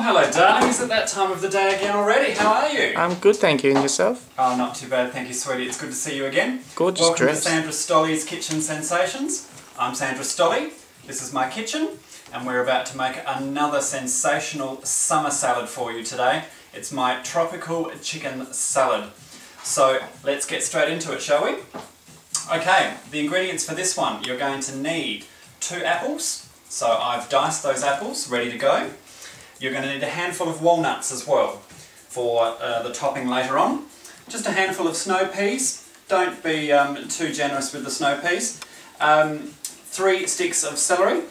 hello darling, is it that time of the day again already? How are you? I'm good, thank you. And yourself? Oh, not too bad, thank you sweetie. It's good to see you again. Gorgeous Welcome dress. to Sandra Stolle's Kitchen Sensations. I'm Sandra Stolle, this is my kitchen, and we're about to make another sensational summer salad for you today. It's my tropical chicken salad. So let's get straight into it, shall we? Okay, the ingredients for this one, you're going to need 2 apples. So I've diced those apples, ready to go. You're going to need a handful of walnuts as well for the topping later on. Just a handful of snow peas. Don't be too generous with the snow peas. 3 sticks of celery.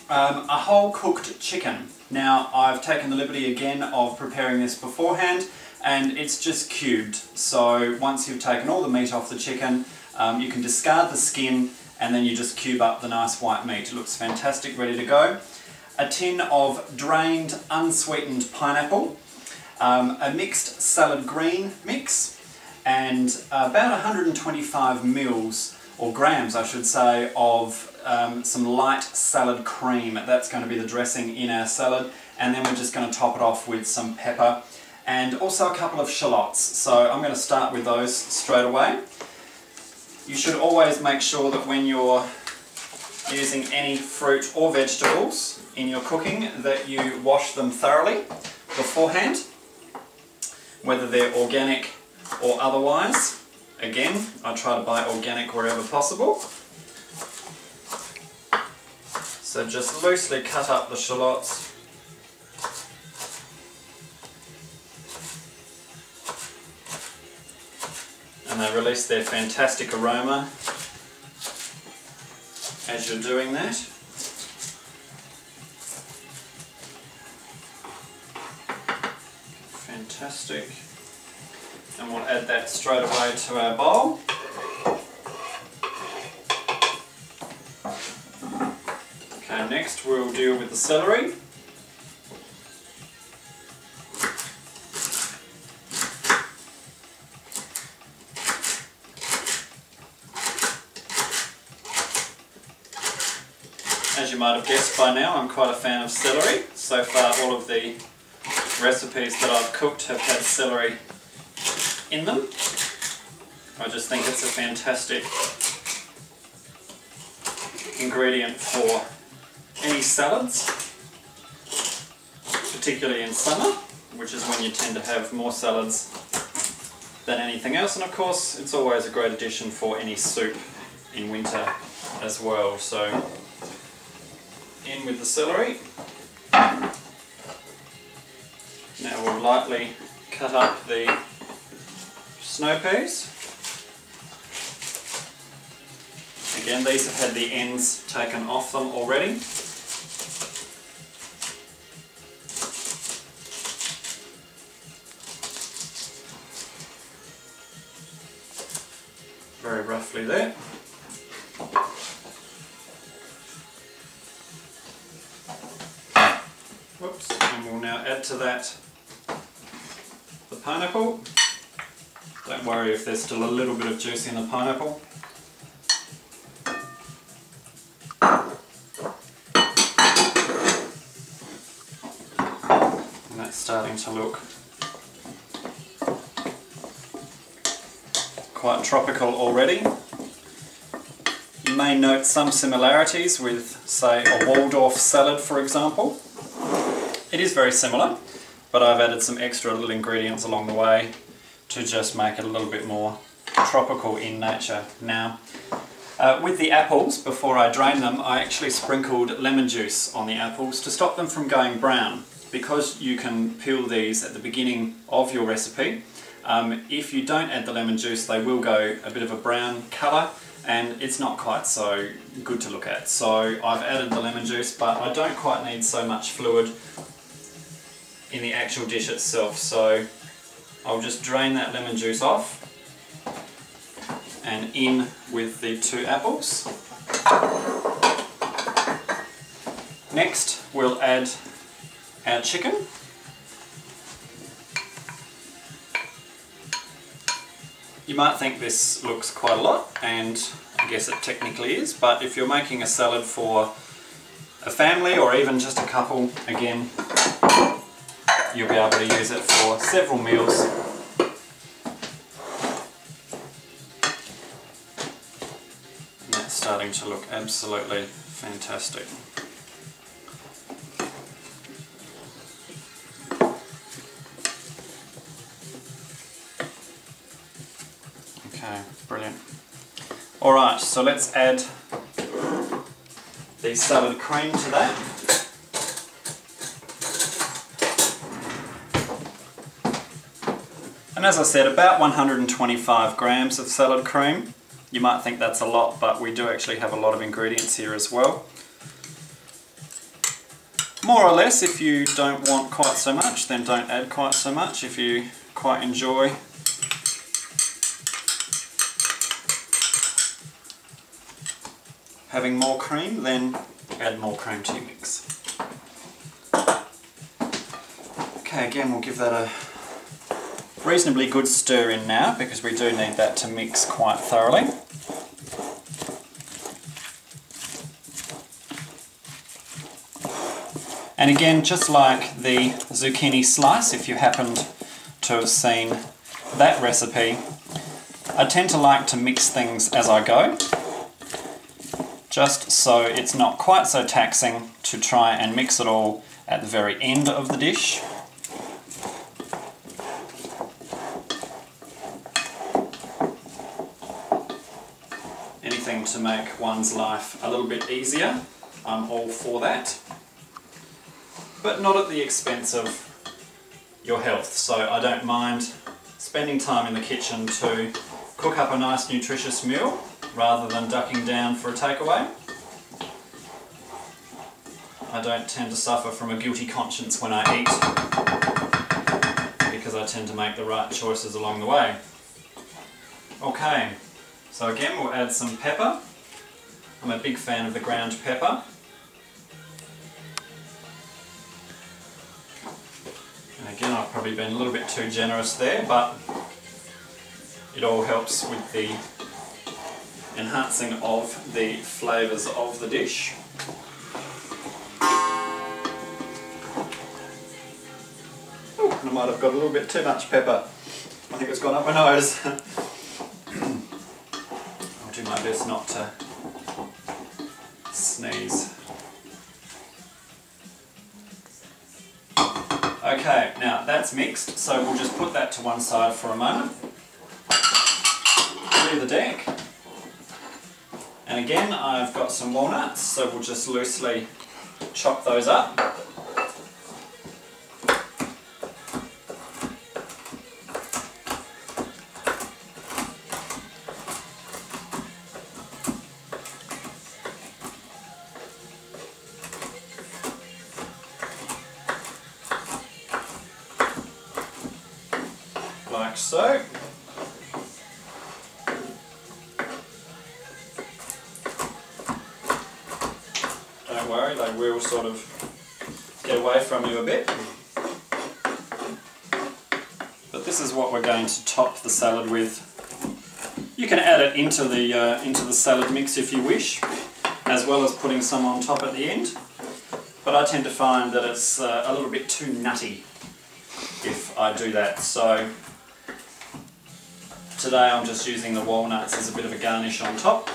A whole cooked chicken. Now I've taken the liberty again of preparing this beforehand, and it's just cubed. So once you've taken all the meat off the chicken, you can discard the skin and then you just cube up the nice white meat. It looks fantastic, ready to go. A tin of drained, unsweetened pineapple, a mixed salad green mix, and about 125 mils, or grams I should say, of some light salad cream. That's going to be the dressing in our salad, and then we're just going to top it off with some pepper and also a couple of shallots. So I'm going to start with those straight away. You should always make sure that when you're using any fruit or vegetables in your cooking that you wash them thoroughly beforehand, whether they're organic or otherwise. Again, I try to buy organic wherever possible. So just loosely cut up the shallots. And they release their fantastic aroma as you're doing that. Fantastic. And we'll add that straight away to our bowl. Okay, next we'll deal with the celery. As you might have guessed by now, I'm quite a fan of celery. So far all of the recipes that I've cooked have had celery in them. I just think it's a fantastic ingredient for any salads, particularly in summer, which is when you tend to have more salads than anything else. And of course it's always a great addition for any soup in winter as well. So in with the celery. Now we'll lightly cut up the snow peas. Again, these have had the ends taken off them already. Very roughly there. Whoops, and we'll now add to that the pineapple. Don't worry if there's still a little bit of juice in the pineapple. And that's starting to look quite tropical already. You may note some similarities with, say, a Waldorf salad, for example. It is very similar, but I've added some extra little ingredients along the way to just make it a little bit more tropical in nature. Now, with the apples, before I drain them, I actually sprinkled lemon juice on the apples to stop them from going brown. Because you can peel these at the beginning of your recipe, if you don't add the lemon juice, they will go a bit of a brown colour, and it's not quite so good to look at. So I've added the lemon juice, but I don't quite need so much fluid in the actual dish itself. So I'll just drain that lemon juice off and in with the 2 apples. Next we'll add our chicken. You might think this looks quite a lot, and I guess it technically is, but if you're making a salad for a family or even just a couple, again, you'll be able to use it for several meals. And that's starting to look absolutely fantastic. Okay, brilliant. Alright, so let's add the salad cream to that. And as I said, about 125 grams of salad cream. You might think that's a lot, but we do actually have a lot of ingredients here as well. More or less, if you don't want quite so much, then don't add quite so much. If you quite enjoy having more cream, then add more cream to your mix. Okay, again we'll give that a reasonably good stir in now, because we do need that to mix quite thoroughly. And again, just like the zucchini slice, if you happened to have seen that recipe, I tend to like to mix things as I go, just so it's not quite so taxing to try and mix it all at the very end of the dish. Anything to make one's life a little bit easier, I'm all for that. But not at the expense of your health, so I don't mind spending time in the kitchen to cook up a nice nutritious meal rather than ducking down for a takeaway. I don't tend to suffer from a guilty conscience when I eat, because I tend to make the right choices along the way. Okay, so again we'll add some pepper. I'm a big fan of the ground pepper. And again, I've probably been a little bit too generous there, but it all helps with the enhancing of the flavours of the dish. Oh, and I might have got a little bit too much pepper. I think it's gone up my nose. I'll do my best not to sneeze. Okay, now that's mixed, so we'll just put that to one side for a moment. Clear the deck. And again, I've got some walnuts, so we'll just loosely chop those up. Like so. Don't worry, they will sort of get away from you a bit. But this is what we're going to top the salad with. You can add it into the salad mix if you wish, as well as putting some on top at the end. But I tend to find that it's a little bit too nutty if I do that. So today I'm just using the walnuts as a bit of a garnish on top.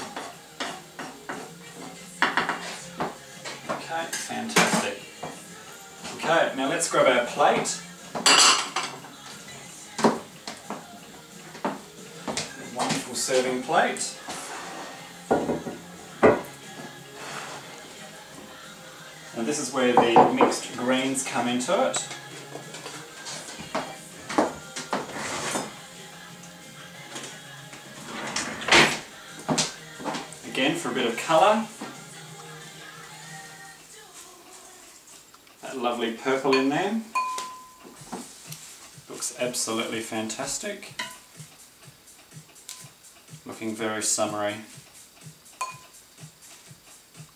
Okay, fantastic. Okay, now let's grab our plate. A wonderful serving plate. And this is where the mixed greens come into it. Again, for a bit of colour. That lovely purple in there. Looks absolutely fantastic. Looking very summery.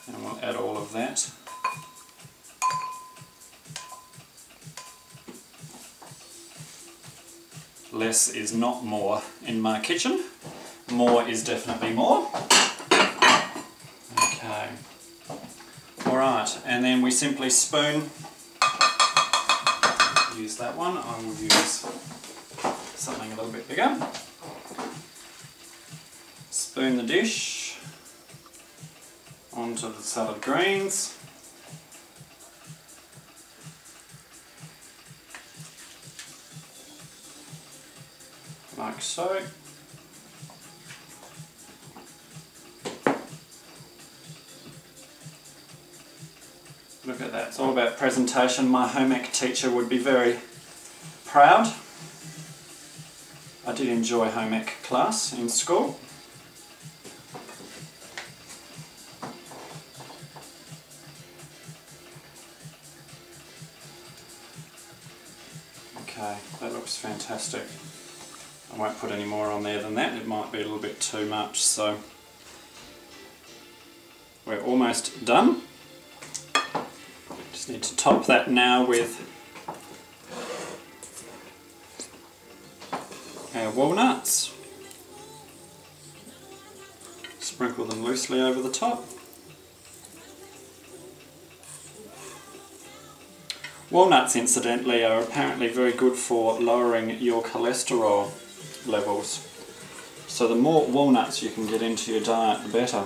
And we'll add all of that. Less is not more in my kitchen. More is definitely more. Okay. Alright, and then we simply spoon. Use that one. I will use something a little bit bigger. Spoon the dish onto the salad greens. Like so. Look at that, it's all about presentation. My home ec teacher would be very proud. I did enjoy home ec class in school. Okay, that looks fantastic. I won't put any more on there than that, it might be a little bit too much, so we're almost done. Just need to top that now with our walnuts. Sprinkle them loosely over the top. Walnuts, incidentally, are apparently very good for lowering your cholesterol levels. So the more walnuts you can get into your diet, the better.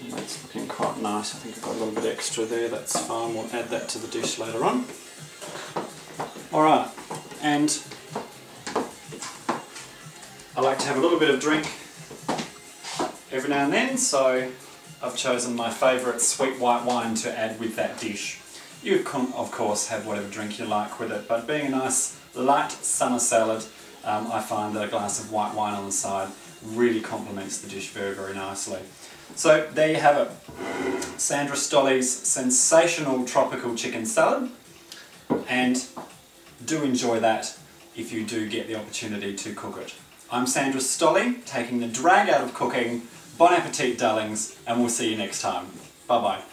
That's looking quite nice. I think I've got a little bit extra there, that's fine. We'll add that to the dish later on. Alright, and I like to have a little bit of drink every now and then, so I've chosen my favourite sweet white wine to add with that dish. You can, of course, have whatever drink you like with it, but being a nice light summer salad, I find that a glass of white wine on the side really complements the dish very, very nicely. So there you have it, Sandra Stolle's sensational tropical chicken salad, and do enjoy that if you do get the opportunity to cook it. I'm Sandra Stolle, taking the drag out of cooking. Bon appetit, darlings, and we'll see you next time. Bye bye.